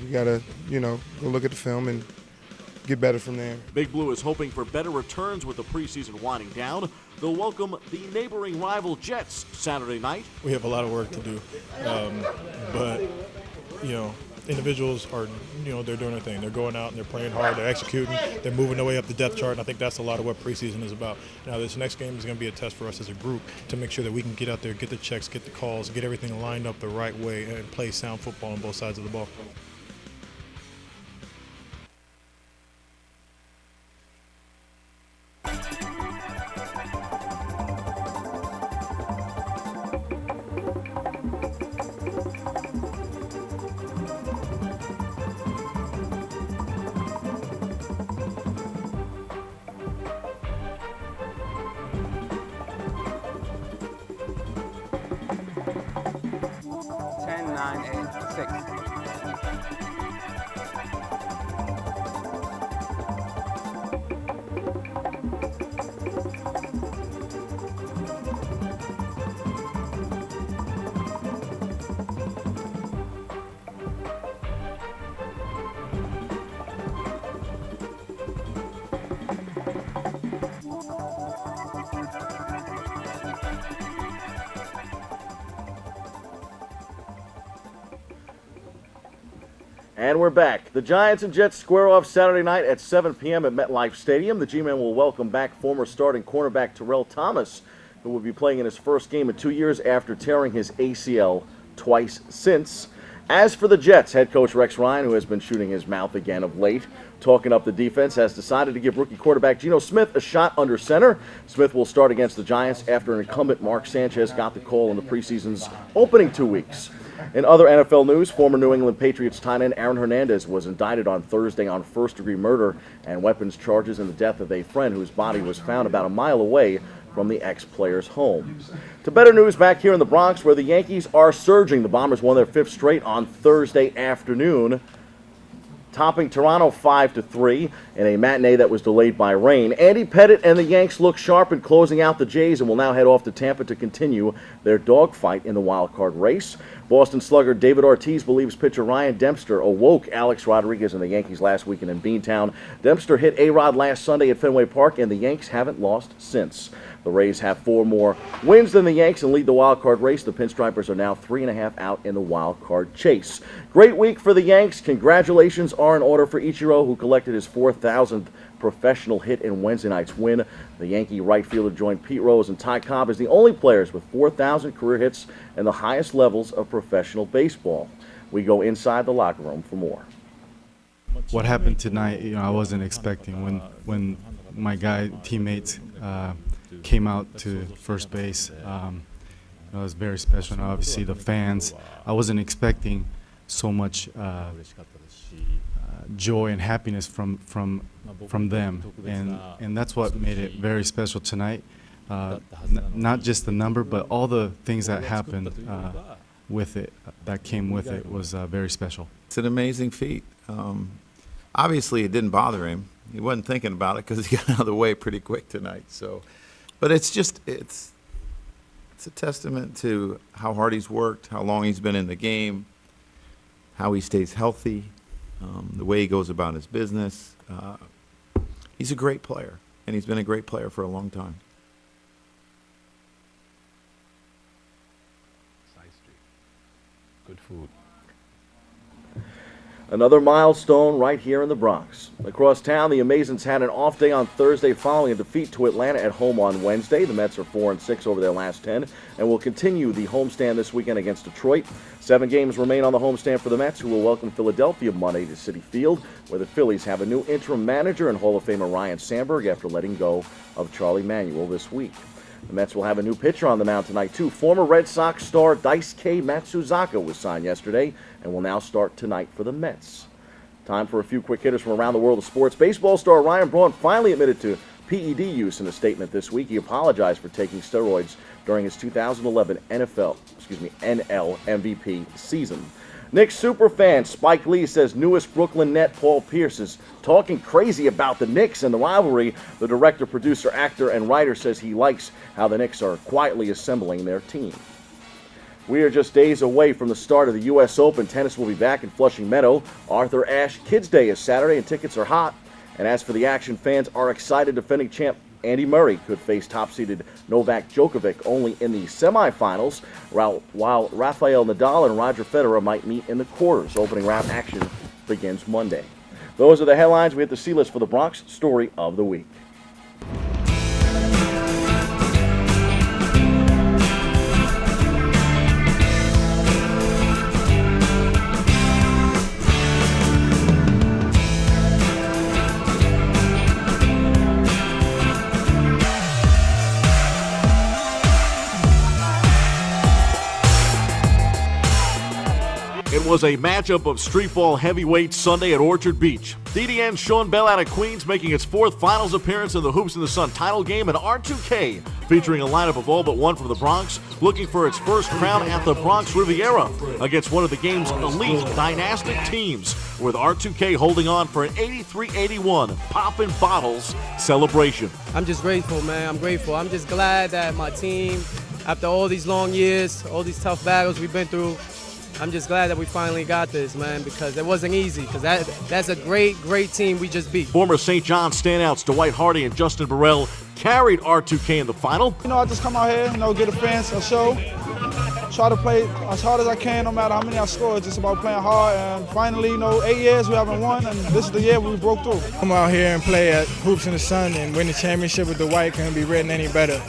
We got to go look at the film and get better from there. Big Blue is hoping for better returns with the preseason winding down. They'll welcome the neighboring rival Jets Saturday night. We have a lot of work to do, but individuals are, they're doing their thing. They're going out and they're playing hard. They're executing. They're moving their way up the depth chart, and I think that's a lot of what preseason is about. Now, this next game is going to be a test for us as a group to make sure that we can get out there, get the checks, get the calls, get everything lined up the right way, and play sound football on both sides of the ball. And we're back. The Giants and Jets square off Saturday night at 7 p.m. at MetLife Stadium. The G-men will welcome back former starting cornerback Terrell Thomas, who will be playing in his first game in 2 years after tearing his ACL twice since. As for the Jets, head coach Rex Ryan, who has been shooting his mouth again of late, talking up the defense, has decided to give rookie quarterback Geno Smith a shot under center. Smith will start against the Giants after an incumbent Mark Sanchez got the call in the preseason's opening 2 weeks. In other NFL news, former New England Patriots tight end Aaron Hernandez was indicted on Thursday on first-degree murder and weapons charges in the death of a friend whose body was found about a mile away from the ex-player's home. To better news back here in the Bronx, where the Yankees are surging. The Bombers won their 5th straight on Thursday afternoon, topping Toronto 5-3 in a matinee that was delayed by rain. Andy Pettitte and the Yanks look sharp in closing out the Jays and will now head off to Tampa to continue their dogfight in the wild card race. Boston slugger David Ortiz believes pitcher Ryan Dempster awoke Alex Rodriguez and the Yankees last weekend in Beantown. Dempster hit A-Rod last Sunday at Fenway Park, and the Yanks haven't lost since. The Rays have 4 more wins than the Yanks and lead the wild card race. The Pinstripers are now 3.5 out in the wild card chase. Great week for the Yanks. Congratulations are in order for Ichiro, who collected his 4,000th professional hit in Wednesday night's win. The Yankee right fielder joined Pete Rose and Ty Cobb as the only players with 4,000 career hits and the highest levels of professional baseball. We go inside the locker room for more. What happened tonight, I wasn't expecting. When my teammates came out to first base, it was very special. And obviously the fans, I wasn't expecting so much joy and happiness from them, and that's what made it very special tonight. Not just the number, but all the things that happened with it, that came with it, was very special. It's an amazing feat. Obviously, it didn't bother him. He wasn't thinking about it because he got out of the way pretty quick tonight. So, but it's a testament to how hard he's worked, how long he's been in the game, how he stays healthy, the way he goes about his business. He's a great player, and he's been a great player for a long time. Good food. Another milestone right here in the Bronx. Across town, the Amazons had an off day on Thursday following a defeat to Atlanta at home on Wednesday. The Mets are 4-6 over their last 10 and will continue the homestand this weekend against Detroit. 7 games remain on the homestand for the Mets, who will welcome Philadelphia Monday to Citi Field, where the Phillies have a new interim manager and Hall of Famer Ryan Sandberg after letting go of Charlie Manuel this week. The Mets will have a new pitcher on the mound tonight, too. Former Red Sox star Daisuke Matsuzaka was signed yesterday and will now start tonight for the Mets. Time for a few quick hitters from around the world of sports. Baseball star Ryan Braun finally admitted to PED use in a statement this week. He apologized for taking steroids during his 2011 NL MVP season. Knicks superfan Spike Lee says newest Brooklyn Net Paul Pierce is talking crazy about the Knicks and the rivalry. The director, producer, actor, and writer says he likes how the Knicks are quietly assembling their team. We are just days away from the start of the U.S. Open. Tennis will be back in Flushing Meadow. Arthur Ashe Kids Day is Saturday, and tickets are hot. And as for the action, fans are excited. Defending champ Andy Murray could face top-seeded Novak Djokovic only in the semifinals, while Rafael Nadal and Roger Federer might meet in the quarters. Opening round action begins Monday. Those are the headlines. We hit the C-list for the Bronx Story of the Week. It was a matchup of street ball heavyweights Sunday at Orchard Beach. DDN's Sean Bell out of Queens making its 4th finals appearance in the Hoops in the Sun title game, and R2K featuring a lineup of all but one from the Bronx, looking for its first crown at the Bronx Riviera against one of the game's elite dynastic teams, with R2K holding on for an 83-81 Poppin' Bottles celebration. I'm just grateful, man. I'm grateful. I'm just glad that my team, after all these long years, all these tough battles we've been through, I'm just glad that we finally got this, man, because it wasn't easy, because that's a great team we just beat. Former St. John standouts Dwight Hardy and Justin Burrell carried R2K in the final. I just come out here, give the fans a show, try to play as hard as I can, no matter how many I score. It's just about playing hard, and finally, 8 years we haven't won, and this is the year we broke through. Come out here and play at Hoops in the Sun and win the championship with Dwight couldn't be written any better.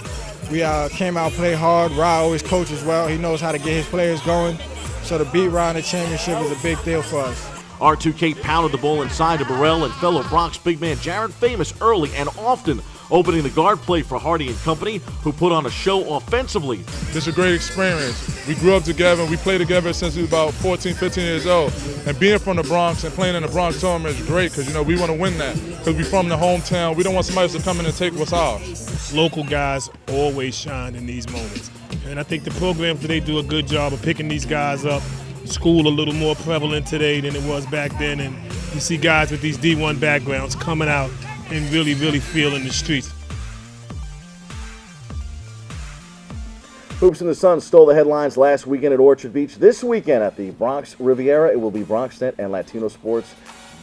We came out, played hard. Rod always coaches well. He knows how to get his players going. So to beat Ron in the championship is a big deal for us. R2K pounded the ball inside to Burrell and fellow Bronx big man Jared Famous early and often, opening the guard play for Hardy and company, who put on a show offensively. This is a great experience. We grew up together. We played together since we were about 14, 15 years old. And being from the Bronx and playing in the Bronx tournament is great because, we want to win that because we're from the hometown. We don't want somebody else to come in and take what's ours. Local guys always shine in these moments. And I think the program today do a good job of picking these guys up. School a little more prevalent today than it was back then. And you see guys with these D1 backgrounds coming out and really, really feeling the streets. Hoops in the Sun stole the headlines last weekend at Orchard Beach. This weekend at the Bronx Riviera, it will be BronxNet and Latino Sports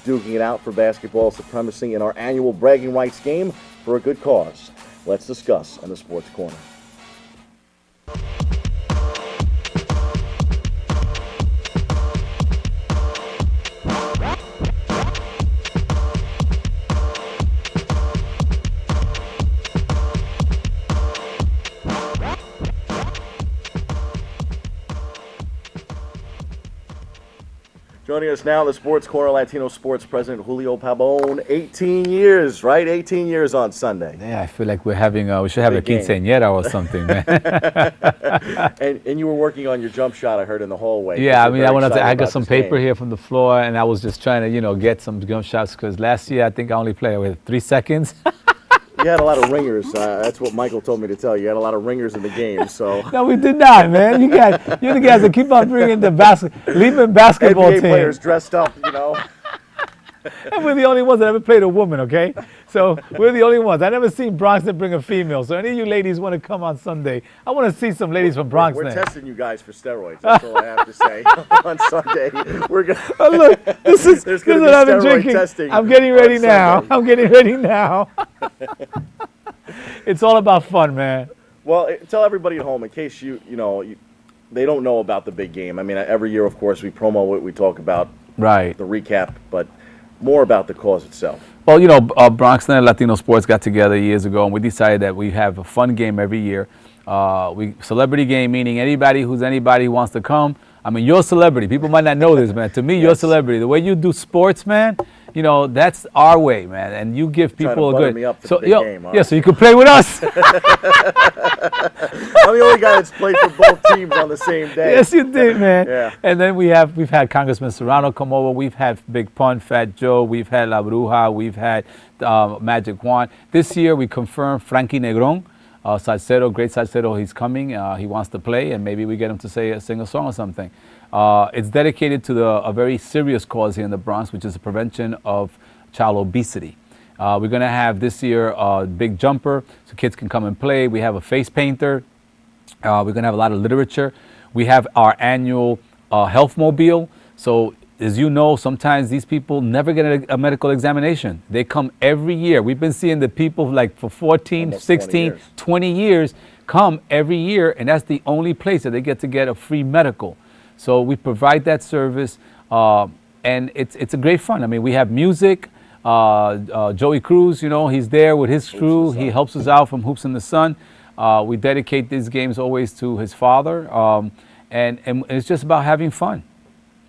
duking it out for basketball supremacy in our annual bragging rights game for a good cause. Let's discuss in the Sports Corner. Joining us now, the Sports Corner Latino Sports President Julio Pabon. 18 years, right? 18 years on Sunday. Yeah, I feel like we should have a quinceañera or something, man. and you were working on your jump shot, I heard, in the hallway. Yeah, I got some paper here from the floor, and I was just trying to, get some jump shots because last year I think I only played with 3 seconds. You had a lot of ringers. That's what Michael told me to tell you. You had a lot of ringers in the game. So no, we did not, man. You're the guys that keep on bringing the leaving basketball NBA team. players dressed up, And we're the only ones that ever played a woman, okay? So we're the only ones. I never seen BronxNet bring a female. So any of you ladies want to come on Sunday, I want to see some ladies from BronxNet. We're testing you guys for steroids. That's all I have to say. On Sunday, we're gonna. Oh, look, there's gonna be what I've been steroid drinking. testing. I'm getting ready on now. Sunday. I'm getting ready now. It's all about fun, man. Well, tell everybody at home in case they don't know about the big game. I mean, every year, of course, we promo it. We talk about the recap, but more about the cause itself. Well, BronxNet and Latino Sports got together years ago, and we decided that we have a fun game every year. Celebrity game, meaning anybody who wants to come. I mean, you're a celebrity. People might not know this, man. To me, you're a celebrity. The way you do sports, man, that's our way, man. And you give people a good. Me up for the big game, yeah, so you can play with us. I'm the only guy that's played for both teams on the same day. Yes, you did, man. Yeah. And then we've had Congressman Serrano come over. We've had Big Pun, Fat Joe. We've had La Bruja. We've had Magic Juan. This year we confirmed Frankie Negron, salsero, great salsero. He's coming. He wants to play, and maybe we get him to sing a song or something. It's dedicated to a very serious cause here in the Bronx, which is the prevention of child obesity. We're going to have this year a big jumper so kids can come and play. We have a face painter. We're going to have a lot of literature. We have our annual health mobile. So as you know, sometimes these people never get a medical examination. They come every year. We've been seeing the people for 14, almost 16, 20 years come every year, and that's the only place that they get to get a free medical. So we provide that service, and it's a great fun. I mean, we have music. Joey Cruz, he's there with his crew. He helps us out from Hoops in the Sun. We dedicate these games always to his father, and it's just about having fun.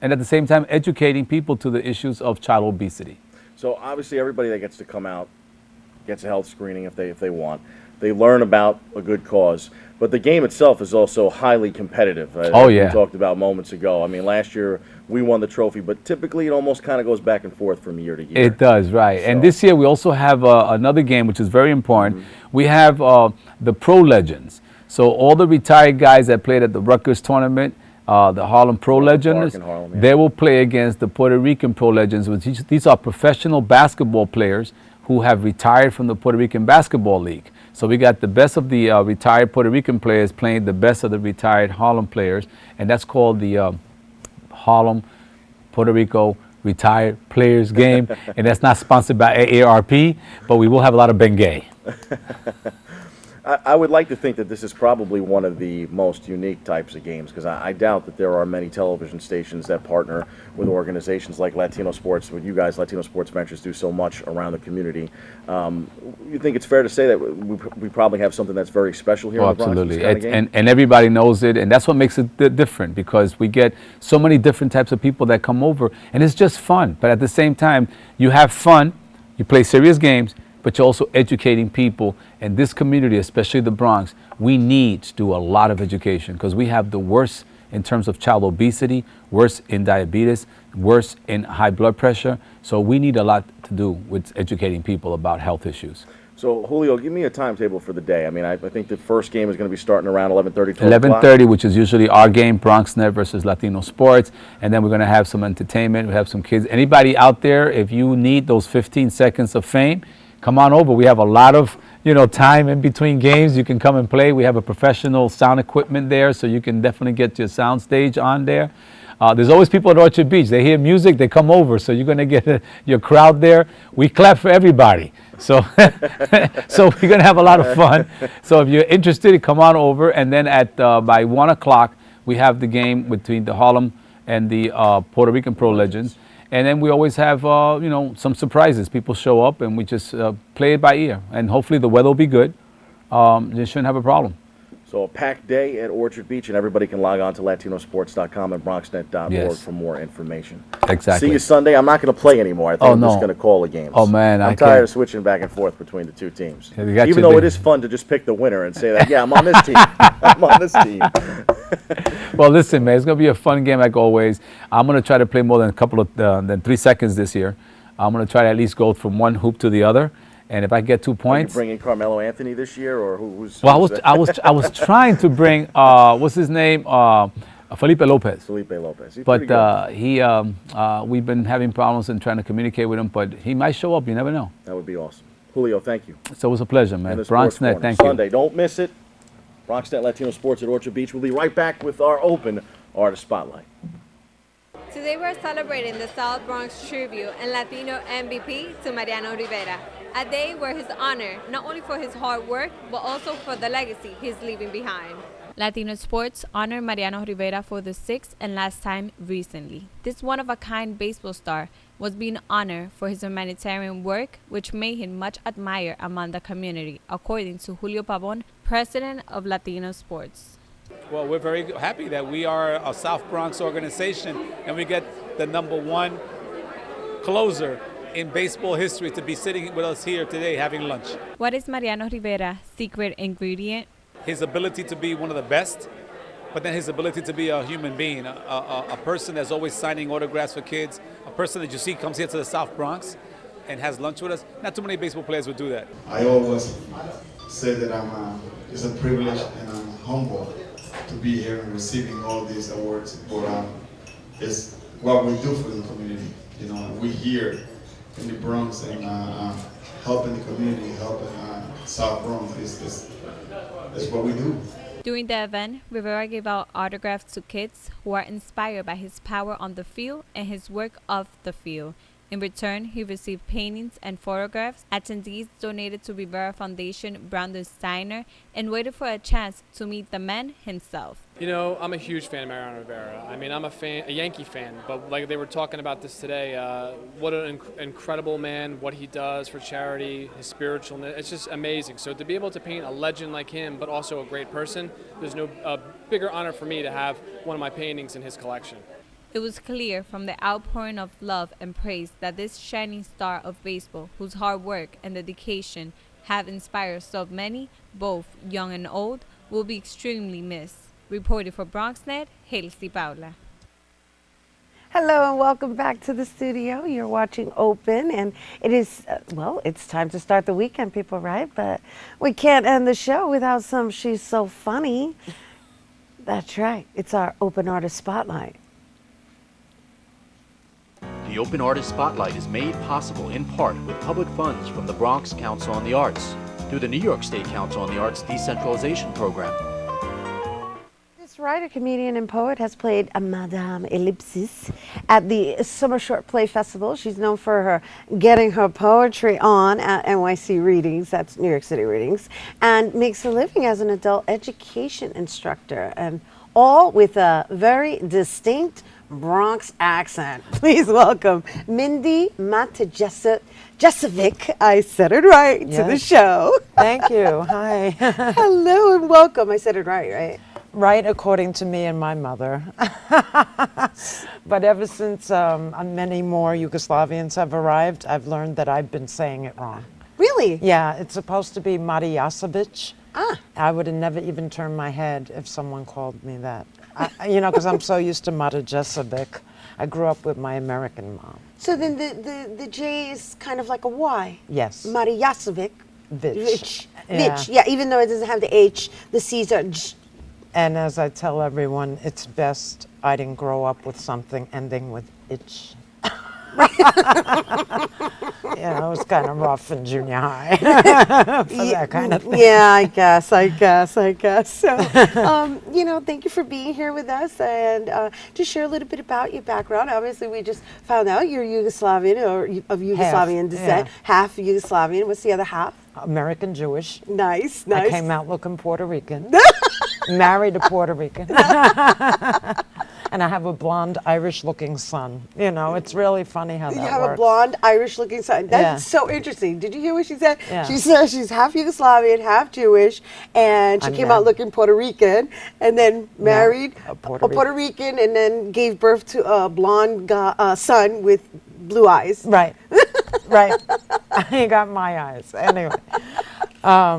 And at the same time, educating people to the issues of child obesity. So obviously everybody that gets to come out gets a health screening if they want. They learn about a good cause. But the game itself is also highly competitive. Oh, yeah. We talked about moments ago. I mean, last year we won the trophy, but typically it almost kind of goes back and forth from year to year. It does, right. And this year we also have another game which is very important. We have the Pro Legends. So all the retired guys that played at the Rutgers tournament, the Harlem Pro Legends, they will play against the Puerto Rican Pro Legends. These are professional basketball players who have retired from the Puerto Rican Basketball League. So we got the best of the retired Puerto Rican players playing the best of the retired Harlem players, and that's called the Harlem Puerto Rico Retired Players Game. And that's not sponsored by AARP, but we will have a lot of Bengay. I would like to think that this is probably one of the most unique types of games, because I doubt that there are many television stations that partner with organizations like Latino Sports. With you guys, Latino Sports Ventures do so much around the community. You think it's fair to say that we probably have something that's very special here in the Bronx? Absolutely. This kind of game? And everybody knows it, and that's what makes it different, because we get so many different types of people that come over, and it's just fun. But at the same time, you have fun, you play serious games, but you're also educating people. And this community, especially the Bronx, we need to do a lot of education, because we have the worst in terms of child obesity, worse in diabetes, worse in high blood pressure. So we need a lot to do with educating people about health issues. So, Julio, give me a timetable for the day. I mean, I think the first game is going to be starting around 11:30, 11:30, which is usually our game, BronxNet versus Latino Sports. And then we're going to have some entertainment. We have some kids. Anybody out there, if you need those 15 seconds of fame, come on over. We have a lot of, time in between games. You can come and play. We have a professional sound equipment there, so you can definitely get your sound stage on there. There's always people at Orchard Beach. They hear music, they come over, so you're going to get your crowd there. We clap for everybody. So, so we're going to have a lot of fun. So if you're interested, come on over. And then by 1 o'clock, we have the game between the Harlem and the Puerto Rican Pro Legends. And then we always have, some surprises. People show up, and we just play it by ear. And hopefully the weather will be good. You shouldn't have a problem. So a packed day at Orchard Beach, and everybody can log on to latinosports.com and bronxnet.org Yes. for more information. Exactly. See you Sunday. I'm not going to play anymore. I think I'm just going to call the games. Oh, man, I'm I tired can't. of switching back and forth between the two teams. Yeah, we got Even you though there. it is fun to just pick the winner and say that, yeah, I'm on this team. I'm on this team. Well, listen, man, it's going to be a fun game like always. I'm going to try to play more than 3 seconds this year. I'm going to try to at least go from one hoop to the other. And if I get 2 Are you points, bringing Carmelo Anthony this year, or who's? well, who's I was trying to bring what's his name, Felipe Lopez. Felipe Lopez. He's pretty But good. we've been having problems in trying to communicate with him. But he might show up. You never know. That would be awesome. Julio, thank you. So it was a pleasure, man. And the Sports BronxNet, Corner, thank you. Sunday, don't miss it. BronxNet Latino Sports at Orchard Beach. We'll be right back with our open Artist Spotlight. Today we're celebrating the South Bronx tribute and Latino MVP to Mariano Rivera, a day where he's honored not only for his hard work, but also for the legacy he's leaving behind. Latino Sports honored Mariano Rivera for the 6th and last time recently. This one-of-a-kind baseball star was being honored for his humanitarian work, which made him much admired among the community, according to Julio Pavon, president of Latino Sports. Well, we're very happy that we are a South Bronx organization and we get the #1 closer in baseball history to be sitting with us here today having lunch. What is Mariano Rivera's secret ingredient? His ability to be one of the best, but then his ability to be a human being, a person that's always signing autographs for kids, a person that you see comes here to the South Bronx and has lunch with us. Not too many baseball players would do that. I always say that it's a privilege and I'm humble to be here and receiving all these awards, but it's what we do for the community. We here in the Bronx and helping the community, helping South Bronx is what we do. During the event, Rivera gave out autographs to kids who are inspired by his power on the field and his work off the field. In return, he received paintings and photographs. Attendees donated to Rivera Foundation Brandon Steiner and waited for a chance to meet the man himself. I'm a huge fan of Mariano Rivera. I mean, I'm a Yankee fan, but like they were talking about this today, what an incredible man, what he does for charity, his spiritualness, it's just amazing. So to be able to paint a legend like him, but also a great person, there's no bigger honor for me to have one of my paintings in his collection. It was clear from the outpouring of love and praise that this shining star of baseball, whose hard work and dedication have inspired so many, both young and old, will be extremely missed. Reported for BronxNet, Halsey Paula. Hello and welcome back to the studio. You're watching Open, and it is, it's time to start the weekend, people, right? But we can't end the show without some She's So Funny. That's right. It's our Open Artist Spotlight. The Open Artist Spotlight is made possible in part with public funds from the Bronx Council on the Arts through the New York State Council on the Arts Decentralization Program. writer, comedian, and poet, has played Madame Ellipsis at the Summer Short Play Festival. She's known for her getting her poetry on at NYC Readings, that's New York City Readings, and makes a living as an adult education instructor, and all with a very distinct Bronx accent. Please welcome Mindy Matijesevic, I said it right, to the Yes. show. Thank you. Hi. Hello and welcome. I said it right, right? Right, according to me and my mother. But ever since many more Yugoslavians have arrived, I've learned that I've been saying it wrong. Really? Yeah, it's supposed to be Matijasevic. Ah. I would have never even turned my head if someone called me that. Because I'm so used to Matijesevic. I grew up with my American mom. So then the J is kind of like a Y. Yes. Marijasevic. Vich. Vich. Yeah, even though it doesn't have the H, the C's are J. And as I tell everyone, it's best I didn't grow up with something ending with itch. It was kind of rough in junior high for that kind of thing. Yeah, I guess. So, thank you for being here with us and to share a little bit about your background. Obviously, we just found out you're Yugoslavian or of Yugoslavian descent, half Yugoslavian. What's the other half? American Jewish. Nice. I came out looking Puerto Rican. Married a Puerto Rican. And I have a blonde Irish-looking son. It's really funny how that works. You have a blonde Irish-looking son. That's so interesting. Did you hear what she said? Yeah. She said she's half Yugoslavian, half Jewish, and she came out looking Puerto Rican, and then married a Puerto Rican, and then gave birth to a blonde son with blue eyes. Right. Right. You got my eyes. Anyway. I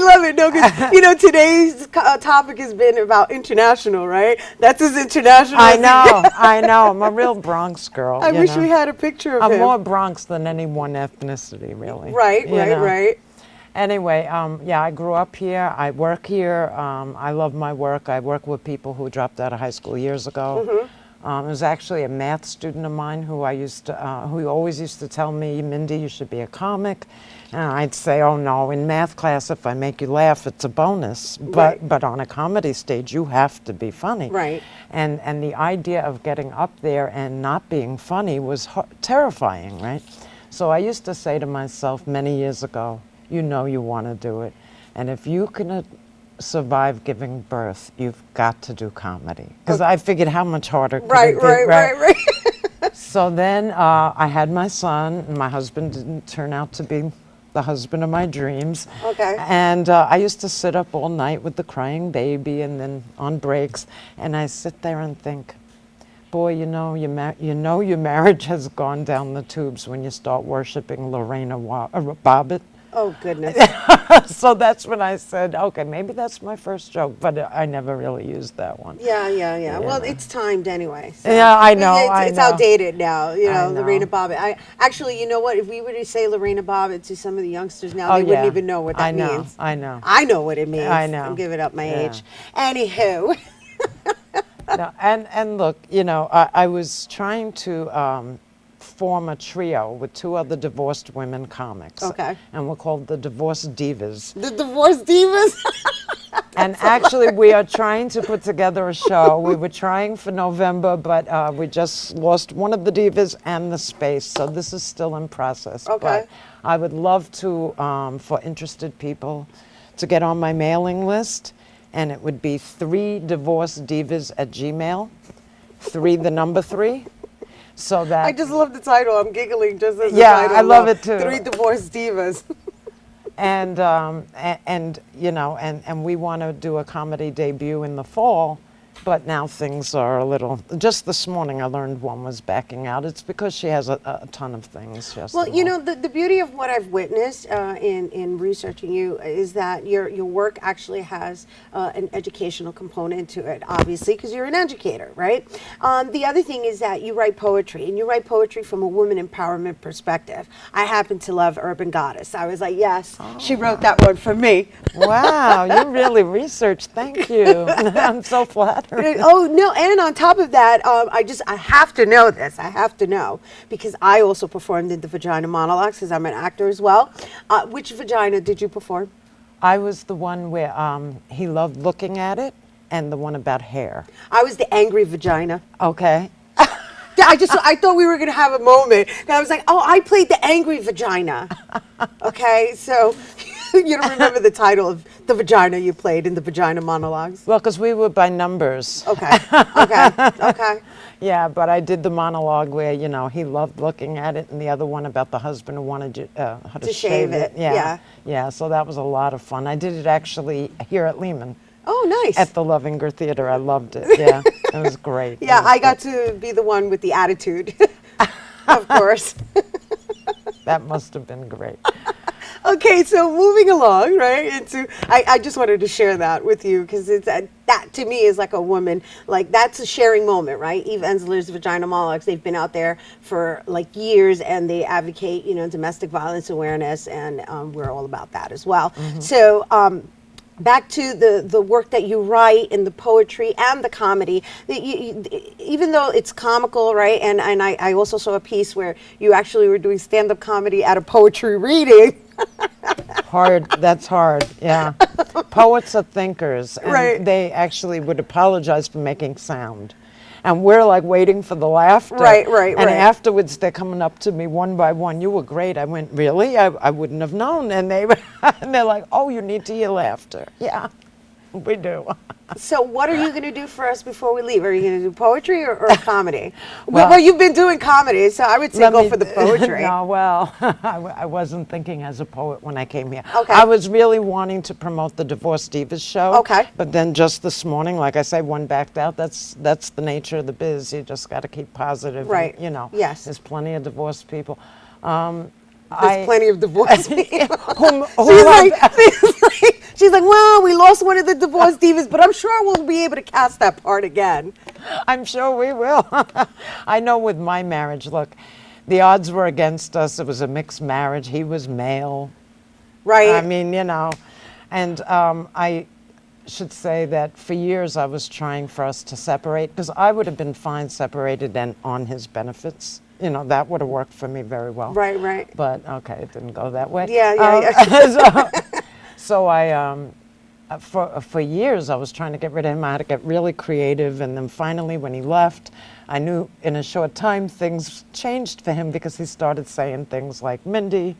love it. No, because today's topic has been about international, right? That's as international. I know. I'm a real Bronx girl. I wish we had a picture of him. I'm more Bronx than any one ethnicity, really. Right. Anyway, I grew up here. I work here. I love my work. I work with people who dropped out of high school years ago. Mm-hmm. It was actually a math student of mine who who always used to tell me, Mindy, you should be a comic. And I'd say, oh no, in math class, if I make you laugh, it's a bonus. But on a comedy stage, you have to be funny. Right. And the idea of getting up there and not being funny was terrifying, right? So I used to say to myself many years ago, you want to do it. And if you can survive giving birth, you've got to do comedy. Because I figured how much harder could it be, right? So then I had my son, and my husband didn't turn out to be the husband of my dreams. Okay. And I used to sit up all night with the crying baby, and then on breaks, and I sit there and think, boy, your marriage has gone down the tubes when you start worshiping Lorena Bobbitt. Oh, goodness. So that's when I said, okay, maybe that's my first joke, but I never really used that one. Yeah. Well, it's timed anyway. So. Yeah, I know. It's outdated now, I know. Lorena Bobbitt. Actually, you know what? If we were to say Lorena Bobbitt to some of the youngsters now, they wouldn't even know what that means. I know. I know what it means. I know. I'm giving up my age. Anywho. No, and look, I was trying to form a trio with two other divorced women comics. Okay. And we're called the Divorce Divas. The Divorce Divas? And actually, we are trying to put together a show. We were trying for November, but we just lost one of the divas and the space, so this is still in process. Okay. But I would love to, for interested people, to get on my mailing list, and it would be 3divorcedivas@gmail. 3, the number 3. So that I just love the title. I'm giggling just as the yeah, title. I love it too. 3 Divorce Divas. And we want to do a comedy debut in the fall, but now things are a little. Just this morning, I learned one was backing out. It's because she has a ton of things. Well, the beauty of what I've witnessed in researching you is that your work actually has an educational component to it, obviously, because you're an educator, right? The other thing is that you write poetry, and you write poetry from a woman empowerment perspective. I happen to love Urban Goddess. I was like, yes, she wrote that one for me. Wow, you really researched. Thank you. I'm so flattered. Oh no! And on top of that, I have to know this. I have to know because I also performed in the Vagina Monologues because I'm an actor as well. Which vagina did you perform? I was the one where he loved looking at it, and the one about hair. I was the angry vagina. Okay. I thought we were going to have a moment. And I was like, oh, I played the angry vagina. Okay, so you don't remember the title of the vagina you played in the vagina monologues? Well, because we were by numbers. Okay, okay. Yeah, but I did the monologue where, you know, he loved looking at it, and the other one about the husband who wanted how to shave it. Yeah. Yeah, so that was a lot of fun. I did it actually here at Lehman. Oh, nice. At the Lovinger Theater. I loved it. Yeah, it was great. Yeah, I got to be the one with the attitude, of course. That must have been great. Okay, so moving along, right, I just wanted to share that with you because it's that to me is like a woman, like that's a sharing moment, right? Eve Ensler's Vagina Monologues, they've been out there for like years and they advocate, you know, domestic violence awareness, and we're all about that as well. So, back to the work that you write in the poetry and the comedy, even though it's comical, right? And I also saw a piece where you actually were doing stand-up comedy at a poetry reading. Hard, that's hard, yeah. Poets are thinkers, and Right. they actually would apologize for making sound. And we're like waiting for the laughter. Right. And afterwards, they're coming up to me one by one. You were great. I went, really? I wouldn't have known. And they're like, oh, you need to hear laughter. Yeah, we do. So what are you going to do for us before we leave? Are you going to do poetry or comedy? Well- Well, you've been doing comedy, so I would say Let go me- for the poetry. No, well, I wasn't thinking as a poet when I came here. Okay. I was really wanting to promote the Divorce Divas show. Okay. But then just this morning, like I say, one backed out. That's the nature of the biz. You just got to keep positive. Right. And, you know. Yes. There's plenty of divorced people. There's plenty of divorced people. Whom She's like, well, we lost one of the divorce divas, but I'm sure we'll be able to cast that part again. I'm sure we will. I know with my marriage, look, the odds were against us. It was a mixed marriage. He was male. Right. I mean, you know, and I should say that for years I was trying for us to separate, because I would have been fine separated and on his benefits. You know, that would have worked for me very well. Right. But, okay, it didn't go that way. Yeah. So I, for years, I was trying to get rid of him. I had to get really creative. And then finally, when he left, I knew in a short time things changed for him, because he started saying things like, Mindy,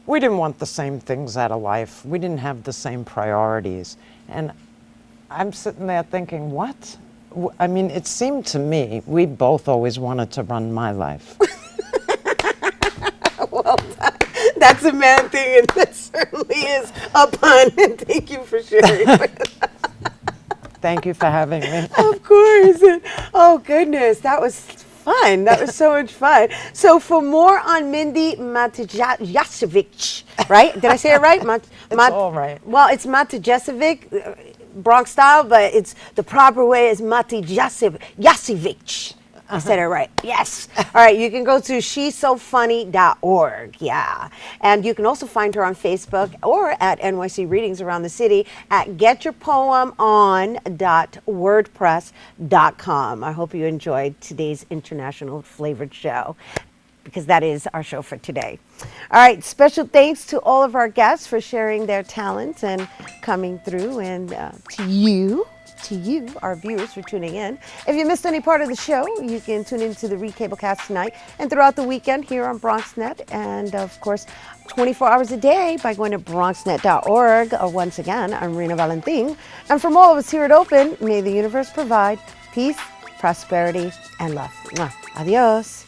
we didn't want the same things out of life. We didn't have the same priorities. And I'm sitting there thinking, what? I mean, it seemed to me we both always wanted to run my life. Well, that's a man thing, and that certainly is a pun. And thank you for sharing. Thank you for having me. Of course. Oh, goodness. That was fun. That was so much fun. So for more on Mindy Matijasevic, right? Did I say it right? It's all right. Well, it's Matijasevic, Bronx style, but it's the proper way is Matijasevic. I said it right. Yes. All right. You can go to she'ssofunny.org. Yeah. And you can also find her on Facebook or at NYC Readings around the city at getyourpoemon.wordpress.com. I hope you enjoyed today's international flavored show, because that is our show for today. All right. Special thanks to all of our guests for sharing their talents and coming through, and to you, our viewers, for tuning in. If you missed any part of the show, you can tune into the Recablecast tonight and throughout the weekend here on BronxNet, and of course 24 hours a day by going to bronxnet.org. Once again, I'm Rena Valentin, and from all of us here at Open, may the universe provide peace, prosperity, and love. Mwah. Adios.